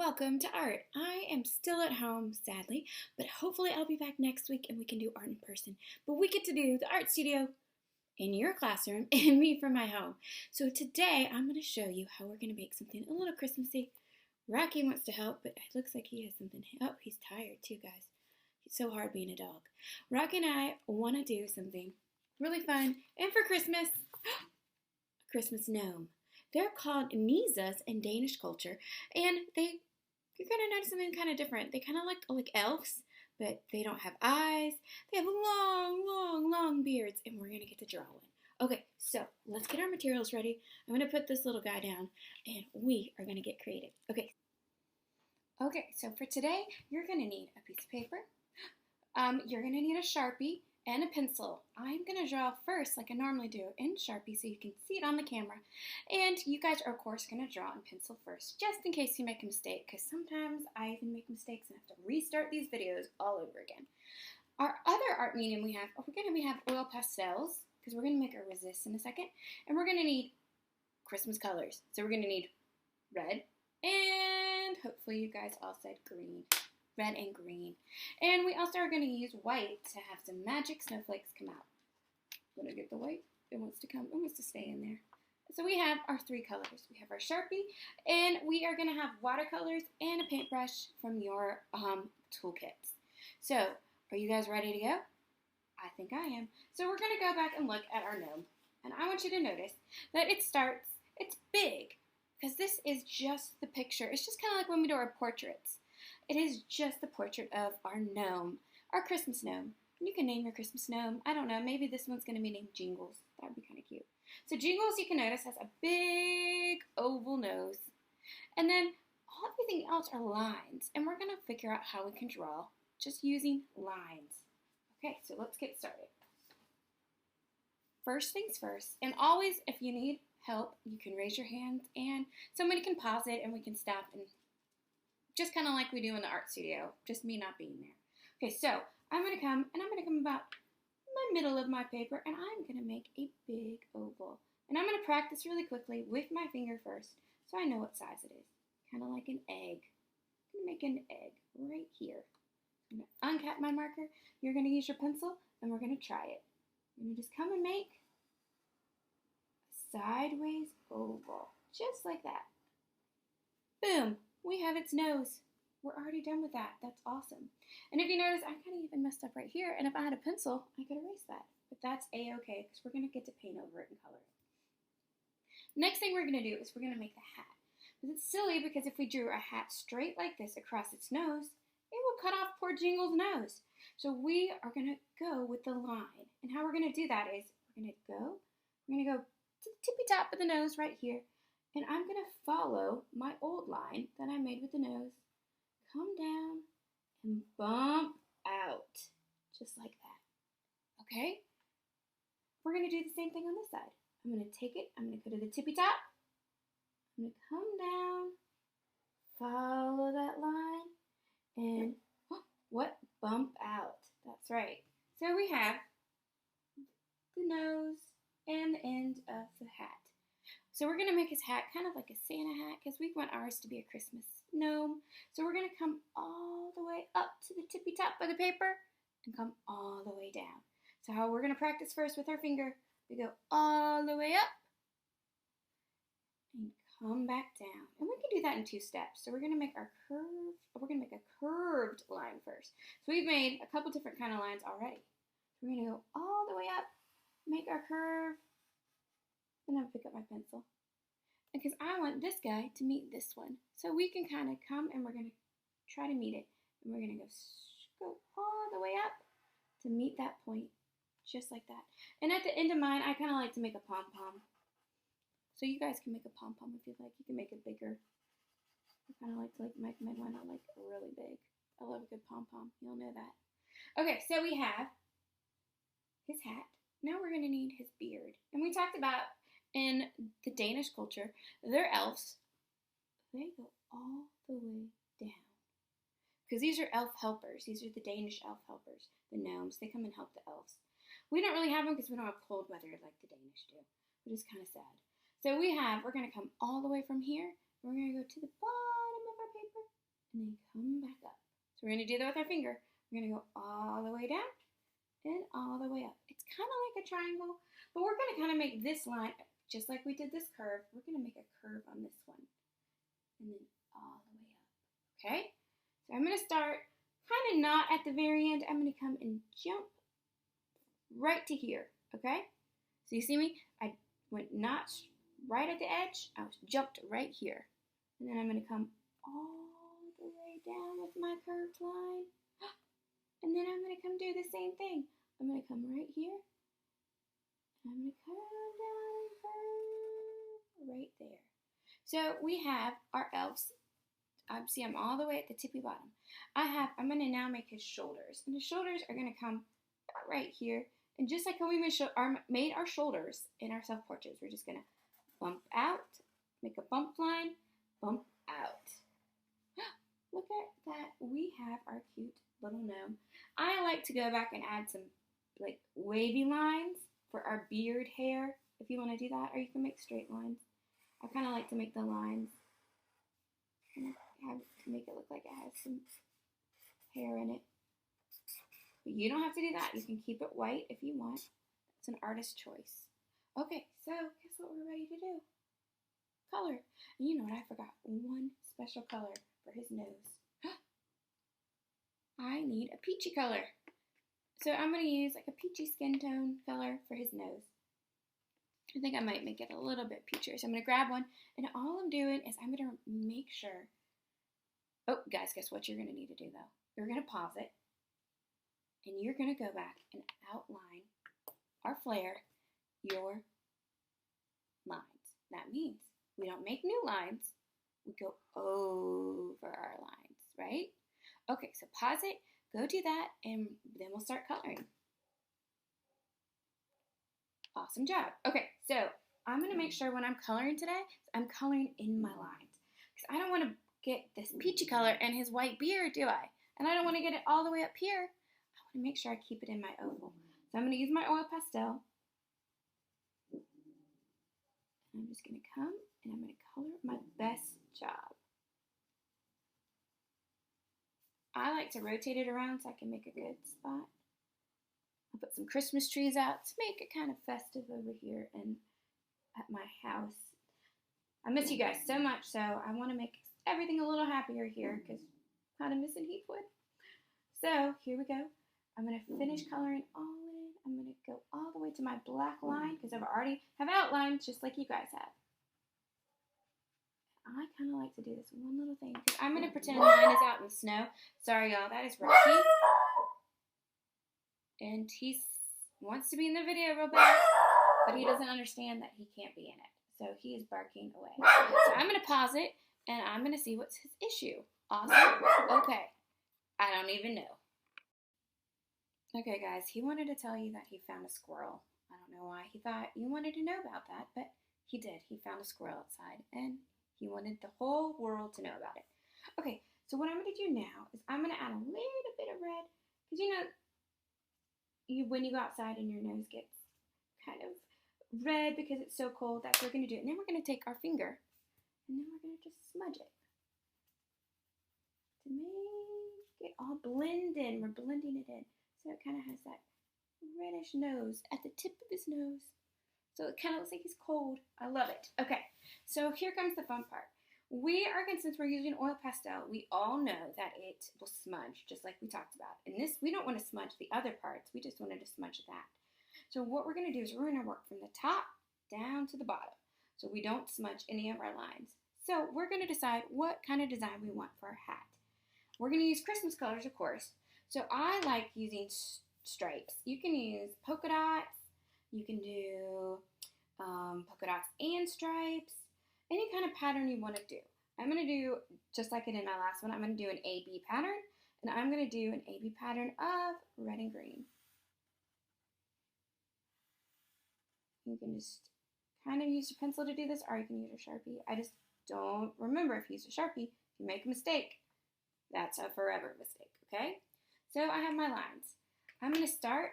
welcome to art. I am still at home, sadly, but hopefully I'll be back next week and we can do art in person. But we get to do the art studio in your classroom and me from my home. So today I'm going to show you how we're going to make something a little Christmassy. Rocky wants to help, but it looks like he has something. Oh, he's tired too, guys. It's so hard being a dog. Rocky and I want to do something really fun and for Christmas, a Christmas gnome. They're called Gnomes in Danish culture, and you're gonna notice something kind of different. They kind of look like elves, but they don't have eyes. They have long beards, and we're gonna get to draw one. Okay, so let's get our materials ready. I'm gonna put this little guy down, and we are gonna get creative. Okay, so for today, you're gonna need a piece of paper. You're gonna need a Sharpie and a pencil. I'm going to draw first like I normally do in Sharpie so you can see it on the camera. And you guys are of course going to draw in pencil first just in case you make a mistake, because sometimes I even make mistakes and have to restart these videos all over again. Our other art medium we have oil pastels, because we're going to make our resist in a second. And we're going to need Christmas colors. So we're going to need red, and hopefully you guys all said green. Red and green. And we also are going to use white to have some magic snowflakes come out. When I get the white, it wants to stay in there. So we have our three colors. We have our Sharpie, and we are going to have watercolors and a paintbrush from your toolkits. So, are you guys ready to go? I think I am. So we're going to go back and look at our gnome. And I want you to notice that it's big, because this is just the picture. It's just kind of like when we do our portraits. It is just the portrait of our gnome, our Christmas gnome. You can name your Christmas gnome. I don't know, maybe this one's going to be named Jingles. That would be kind of cute. So Jingles, you can notice, has a big oval nose. And then everything else are lines. And we're going to figure out how we can draw just using lines. Okay, so let's get started. First things first, and always if you need help, you can raise your hand and somebody can pause it and we can stop and just kind of like we do in the art studio, just me not being there. Okay, so I'm going to come about my middle of my paper, and I'm going to make a big oval. And I'm going to practice really quickly with my finger first, so I know what size it is. Kind of like an egg. I'm going to make an egg right here. I'm going to uncap my marker. You're going to use your pencil, and we're going to try it. I'm going to just come and make a sideways oval, just like that. Boom. We have its nose. We're already done with that. That's awesome. And if you notice, I kind of even messed up right here. And if I had a pencil, I could erase that. But that's A-okay, because we're going to get to paint over it and color it. Next thing we're going to do is we're going to make the hat. But it's silly because if we drew a hat straight like this across its nose, it will cut off poor Jingle's nose. So we are going to go with the line. And how we're going to do that is we're going to go to the tippy top of the nose right here. And I'm going to follow my old line that I made with the nose, come down, and bump out, just like that, okay? We're going to do the same thing on this side. I'm going to take it, I'm going to go to the tippy top, I'm going to come down, follow that line, and bump out. That's right. So we have the nose and the end of the hat. So we're going to make his hat kind of like a Santa hat, because we want ours to be a Christmas gnome. So we're going to come all the way up to the tippy top of the paper and come all the way down. So how we're going to practice first with our finger, we go all the way up and come back down. And we can do that in 2 steps. So we're going to make a curved line first. So we've made a couple different kind of lines already. So we're going to go all the way up, make our curve, and then pick up my pencil. Because I want this guy to meet this one. So we can kind of come and we're going to try to meet it. And we're going to go all the way up to meet that point. Just like that. And at the end of mine, I kind of like to make a pom-pom. So you guys can make a pom-pom if you like. You can make it bigger. I kind of like to make my one like really big. I love a good pom-pom. You'll know that. Okay, so we have his hat. Now we're going to need his beard. And we talked about in the Danish culture, they're elves. They go all the way down. Because these are elf helpers. These are the Danish elf helpers. The gnomes, they come and help the elves. We don't really have them because we don't have cold weather like the Danish do, which is kind of sad. So we're going to come all the way from here. We're going to go to the bottom of our paper, and then come back up. So we're going to do that with our finger. We're going to go all the way down and all the way up. It's kind of like a triangle, but we're going to kind of make this line, just like we did this curve, we're going to make a curve on this one. And then all the way up. Okay? So I'm going to start kind of not at the very end. I'm going to come and jump right to here. Okay? So you see me? I went not right at the edge. I jumped right here. And then I'm going to come all the way down with my curved line. And then I'm going to come do the same thing. I'm going to come right here. I'm going to come down and curve right there. So we have our elves. See, I'm all the way at the tippy bottom. I'm going to now make his shoulders. And the shoulders are going to come right here. And just like how we made our shoulders in our self-portraits, we're just going to bump out, make a bump line, bump out. Look at that. We have our cute little gnome. I like to go back and add some like wavy lines for our beard hair, if you want to do that, or you can make straight lines. I kind of like to make the lines and make it look like it has some hair in it. But you don't have to do that. You can keep it white if you want. It's an artist's choice. Okay, so guess what we're ready to do? Color. And you know what? I forgot one special color for his nose. I need a peachy color. So I'm going to use like a peachy skin tone color for his nose. I think I might make it a little bit peachier. So I'm going to grab one. And all I'm doing is I'm going to make sure. Oh, guys, guess what you're going to need to do, though? You're going to pause it. And you're going to go back and outline or flare your lines. That means we don't make new lines. We go over our lines, right? Okay, so pause it, go do that, and then we'll start coloring. Awesome job. Okay, so I'm going to make sure when I'm coloring today, I'm coloring in my lines. Because I don't want to get this peachy color in his white beard, do I? And I don't want to get it all the way up here. I want to make sure I keep it in my oval. So I'm going to use my oil pastel. I'm just going to come and I'm going to color my best job. I like to rotate it around so I can make a good spot. I'll put some Christmas trees out to make it kind of festive over here and at my house. I miss you guys so much, so I want to make everything a little happier here because I'm kind of missing Heathwood. So here we go. I'm going to finish coloring all in. I'm going to go all the way to my black line because I've already have outlined just like you guys have. I kind of like to do this one little thing. I'm going to pretend mine is out in the snow. Sorry, y'all. That is Rocky. And he wants to be in the video real bad, but he doesn't understand that he can't be in it. So he is barking away. So I'm going to pause it, and I'm going to see what's his issue. Awesome. Okay. I don't even know. Okay, guys. He wanted to tell you that he found a squirrel. I don't know why he thought you wanted to know about that, but he did. He found a squirrel outside, and he wanted the whole world to know about it. Okay, so what I'm going to do now is I'm going to add a little bit of red. Because, you know, when you go outside and your nose gets kind of red because it's so cold, that's what we're going to do. And then we're going to take our finger, and then we're going to just smudge it. To make it all blend in. We're blending it in. So it kind of has that reddish nose at the tip of his nose. So it kind of looks like he's cold. I love it. Okay, so here comes the fun part. Since we're using oil pastel, we all know that it will smudge, just like we talked about. And this, we don't want to smudge the other parts. We just wanted to smudge that. So what we're going to do is we're going to work from the top down to the bottom. So we don't smudge any of our lines. So we're going to decide what kind of design we want for our hat. We're going to use Christmas colors, of course. So I like using stripes. You can use polka dots. You can do polka dots and stripes. Any kind of pattern you want to do. I'm going to do, just like I did in my last one, I'm going to do an AB pattern. And I'm going to do an AB pattern of red and green. You can just kind of use your pencil to do this, or you can use a Sharpie. I just don't remember if you use a Sharpie, if you make a mistake, that's a forever mistake, okay? So I have my lines. I'm going to start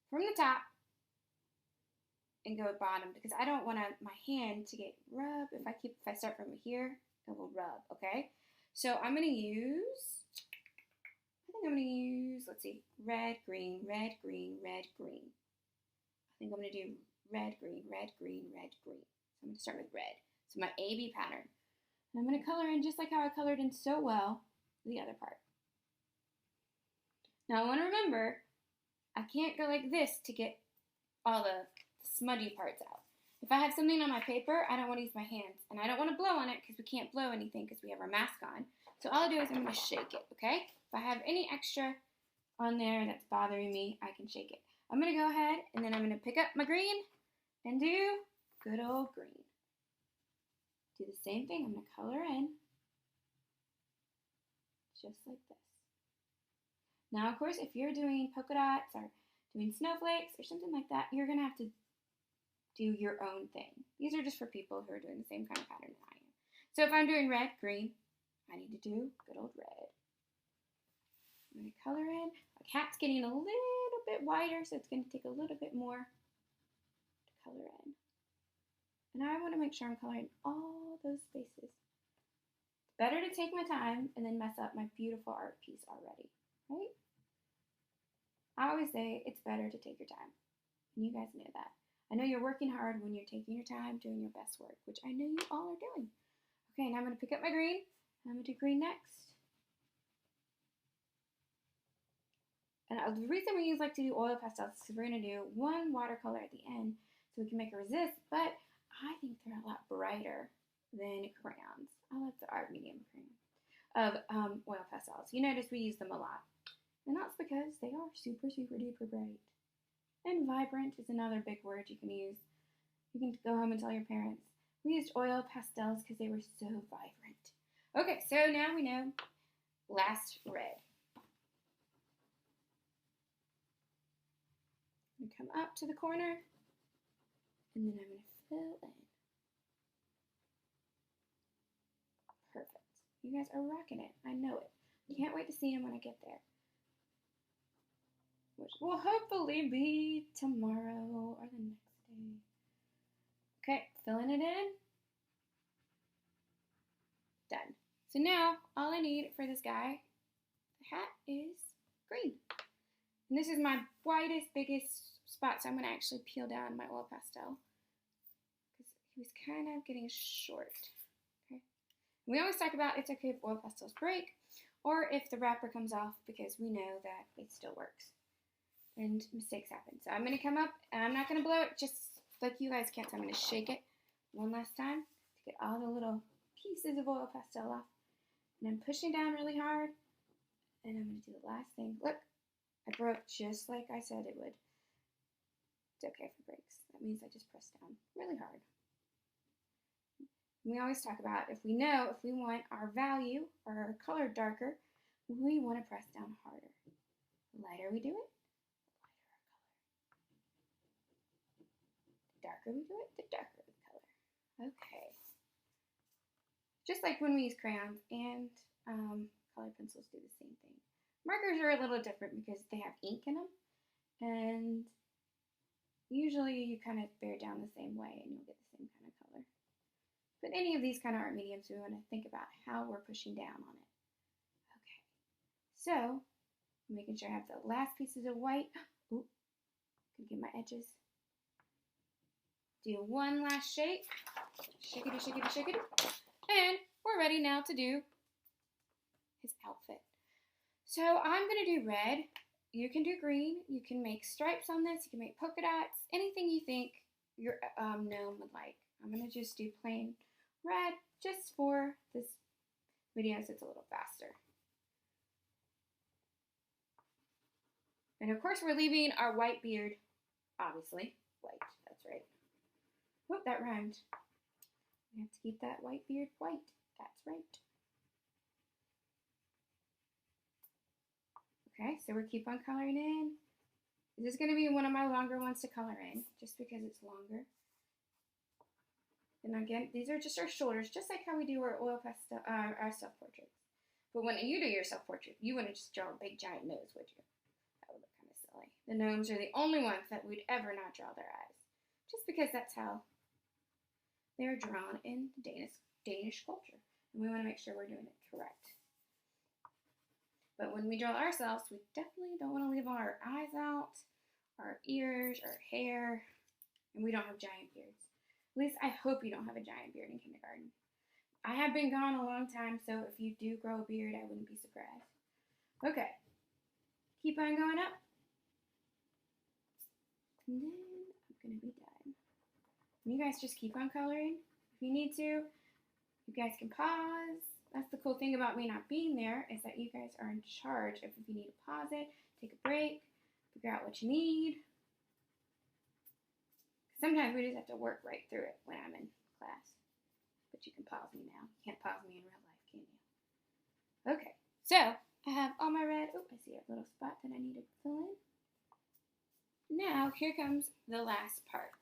from the top and go bottom because I don't want my hand to get rubbed. If I start from here, it will rub, okay? So I'm going to use, let's see, red, green, red, green, red, green. I think I'm going to do red, green, red, green, red, green. So I'm going to start with red. So my AB pattern. And I'm going to color in just like how I colored in so well the other part. Now I want to remember, I can't go like this to get all the smudgy parts out. If I have something on my paper, I don't want to use my hands. And I don't want to blow on it because we can't blow anything because we have our mask on. So all I do is I'm going to shake it, okay? If I have any extra on there that's bothering me, I can shake it. I'm going to go ahead and then I'm going to pick up my green and do good old green. Do the same thing. I'm going to color in just like this. Now, of course, if you're doing polka dots or doing snowflakes or something like that, you're going to have to do your own thing. These are just for people who are doing the same kind of pattern that I am. So if I'm doing red, green, I need to do good old red. I'm going to color in. My cat's getting a little bit wider, so it's going to take a little bit more to color in. And I want to make sure I'm coloring all those spaces. It's better to take my time and then mess up my beautiful art piece already, right? I always say it's better to take your time. And you guys know that. I know you're working hard when you're taking your time, doing your best work, which I know you all are doing. Okay, now I'm going to pick up my green. And I'm going to do green next. And the reason we like to do oil pastels is because we're going to do one watercolor at the end so we can make a resist, but I think they're a lot brighter than crayons. I like the art medium crayon of oil pastels. You notice we use them a lot. And that's because they are super, super duper bright. And vibrant is another big word you can use. You can go home and tell your parents. We used oil pastels because they were so vibrant. Okay, so now we know last red. I'm going to come up to the corner, and then I'm going to fill in. Perfect. You guys are rocking it. I know it. Can't wait to see them when I get there. Which will hopefully be tomorrow or the next day. Okay, filling it in. Done. So now, all I need for this guy, the hat, is green. And this is my widest, biggest spot, so I'm going to actually peel down my oil pastel. Because he was kind of getting short. Okay. We always talk about it's okay if oil pastels break, or if the wrapper comes off, because we know that it still works. And mistakes happen. So I'm going to come up, and I'm not going to blow it just like you guys can't, so I'm going to shake it one last time to get all the little pieces of oil pastel off. And I'm pushing down really hard, and I'm going to do the last thing. Look, I broke just like I said it would. It's okay if it breaks. That means I just pressed down really hard. We always talk about if we want our value or our color darker, we want to press down harder. The lighter we do it, the darker we do it, the darker the color. Okay. Just like when we use crayons and colored pencils do the same thing. Markers are a little different because they have ink in them, and usually you kind of bear down the same way and you'll get the same kind of color. But any of these kind of art mediums, we want to think about how we're pushing down on it. Okay, so making sure I have the last pieces of white. Ooh, gonna get my edges. Do one last shake. Shakety, shakety, shakety. And we're ready now to do his outfit. So I'm going to do red. You can do green. You can make stripes on this. You can make polka dots. Anything you think your gnome would like. I'm going to just do plain red just for this video so it's a little faster. And of course we're leaving our white beard, obviously. White, that's right. Whoop, that rhymed. We have to keep that white beard white. That's right. Okay, so we keep on coloring in. This is going to be one of my longer ones to color in, just because it's longer. And again, these are just our shoulders, just like how we do our oil pastel, our self-portraits. But when you do your self-portrait, you wouldn't just draw a big giant nose, would you? That would look kind of silly. The gnomes are the only ones that would ever not draw their eyes, just because that's how they're drawn in Danish culture. and we want to make sure we're doing it correct. But when we draw ourselves, we definitely don't want to leave our eyes out, our ears, our hair, and we don't have giant beards. At least I hope you don't have a giant beard in kindergarten. I have been gone a long time, so if you do grow a beard, I wouldn't be surprised. Okay, keep on going up. And then I'm going to be done. And you guys just keep on coloring. If you need to, you guys can pause. That's the cool thing about me not being there, is that you guys are in charge of if you need to pause it, take a break, figure out what you need. Sometimes we just have to work right through it when I'm in class. But you can pause me now. You can't pause me in real life, can you? Okay, so I have all my red. Oh, I see a little spot that I need to fill in. Now, here comes the last part.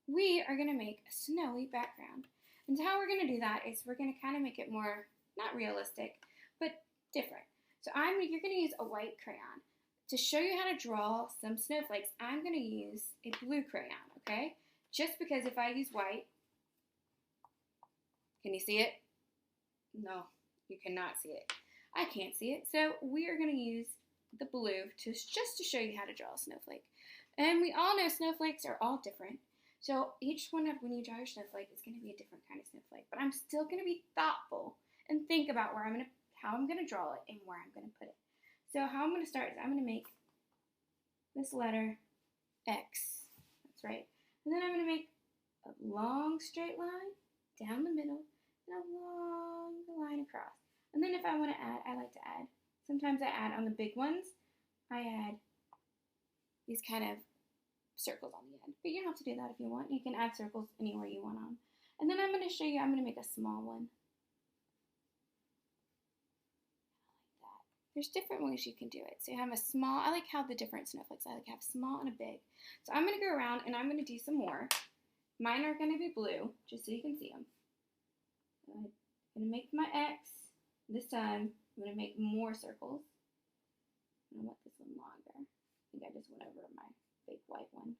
We are going to make a snowy background. And how we're going to do that is we're going to kind of make it more, not realistic, but different. So you're going to use a white crayon. To show you how to draw some snowflakes, I'm going to use a blue crayon, okay? Just because if I use white, can you see it? No, you cannot see it. I can't see it. So we are going to use the blue just to show you how to draw a snowflake. And we all know snowflakes are all different. So each one when you draw your snowflake is going to be a different kind of snowflake. But I'm still going to be thoughtful and think about how I'm going to draw it and where I'm going to put it. So how I'm going to start is I'm going to make this letter X. That's right. And then I'm going to make a long straight line down the middle and a long line across. And then if I want to add, I like to add. Sometimes I add on the big ones. I add these kind of circles on the end. But you don't have to do that if you want. You can add circles anywhere you want on. And then I'm going to show you, I'm going to make a small one. Like that. There's different ways you can do it. So you have a small, I like how the different snowflakes, I like to have small and a big. So I'm going to go around and I'm going to do some more. Mine are going to be blue, just so you can see them. I'm going to make my X. This time, I'm going to make more circles. I want this one longer. I think I just went over my big white one.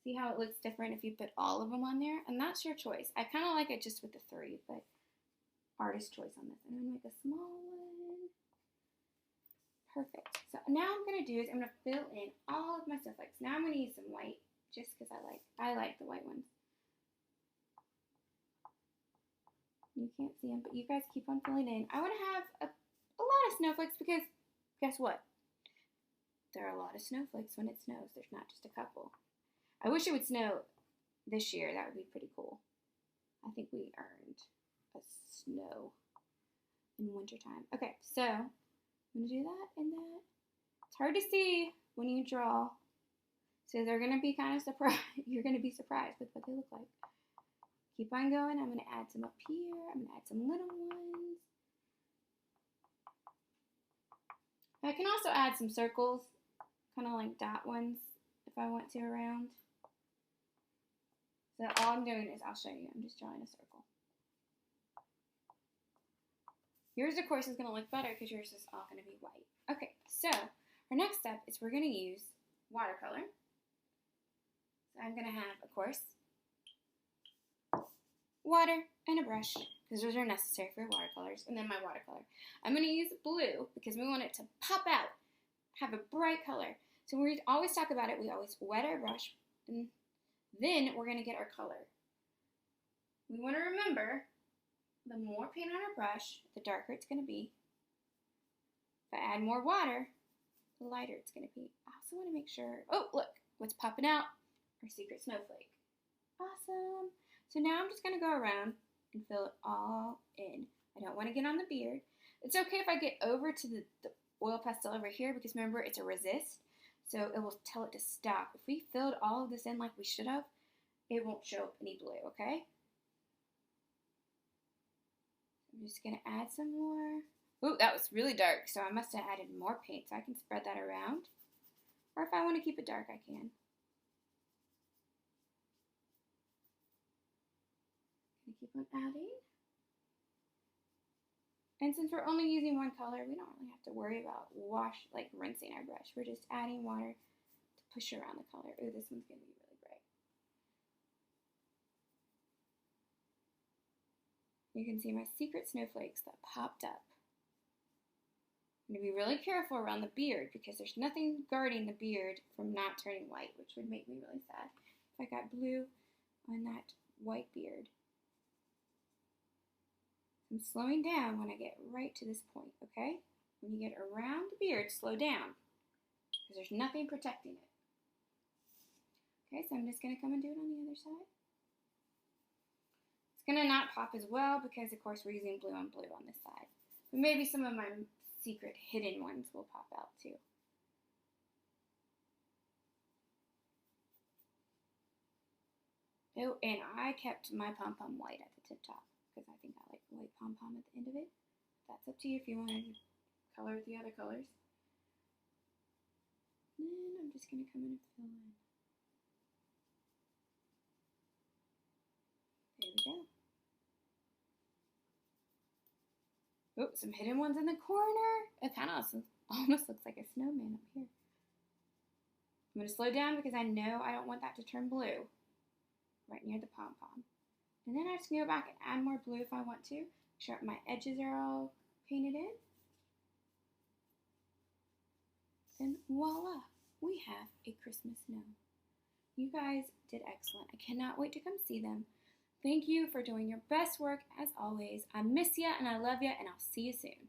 See how it looks different if you put all of them on there? And that's your choice. I kind of like it just with the 3, but artist choice on this. I'm going to make a small one. Perfect. So now I'm going to do is I'm going to fill in all of my snowflakes. Now I'm going to use some white just because I like the white ones. You can't see them, but you guys keep on filling in. I want to have a lot of snowflakes because guess what? There are a lot of snowflakes when it snows. There's not just a couple. I wish it would snow this year. That would be pretty cool. I think we earned a snow in wintertime. Okay, so I'm going to do that and that. It's hard to see when you draw. So they're going to be kind of surprised. You're going to be surprised with what they look like. Keep on going. I'm going to add some up here. I'm going to add some little ones. I can also add some circles, kind of like dot ones, if I want to around. So all I'm doing is I'll show you. I'm just drawing a circle. Yours, of course, is going to look better because yours is all going to be white. Okay, so our next step is we're going to use watercolor. So I'm going to have, of course, water and a brush, because those are necessary for watercolors, and then my watercolor. I'm going to use blue because we want it to pop out, have a bright color. So we always talk about it, we always wet our brush, and then we're going to get our color. We want to remember, the more paint on our brush, the darker it's going to be. If I add more water, the lighter it's going to be. I also want to make sure, oh look, what's popping out? Our secret snowflake. Awesome. So now I'm just going to go around and fill it all in. I don't want to get on the beard. It's okay if I get over to the oil pastel over here because remember it's a resist, so it will tell it to stop. If we filled all of this in like we should have, it won't show up any blue, okay? I'm just going to add some more. Ooh, that was really dark, so I must have added more paint, so I can spread that around. Or if I want to keep it dark, I can. Keep on adding. And since we're only using one color, we don't really have to worry about rinsing our brush. We're just adding water to push around the color. Ooh, this one's going to be really bright. You can see my secret snowflakes that popped up. I'm going to be really careful around the beard because there's nothing guarding the beard from not turning white, which would make me really sad if I got blue on that white beard. I'm slowing down when I get right to this point, okay? When you get around the beard, slow down because there's nothing protecting it. Okay, so I'm just going to come and do it on the other side. It's going to not pop as well because, of course, we're using blue on blue on this side. But maybe some of my secret hidden ones will pop out too. Oh, and I kept my pom-pom white at the tip top because I think I like the white pom-pom at the end of it. That's up to you if you want to color with the other colors. And then I'm just going to come in and fill in. There we go. Oh, some hidden ones in the corner. It kind of almost looks like a snowman up here. I'm going to slow down because I know I don't want that to turn blue right near the pom-pom. And then I just go back and add more blue if I want to. Make sure my edges are all painted in. And voila, we have a Christmas gnome. You guys did excellent. I cannot wait to come see them. Thank you for doing your best work as always. I miss you and I love you and I'll see you soon.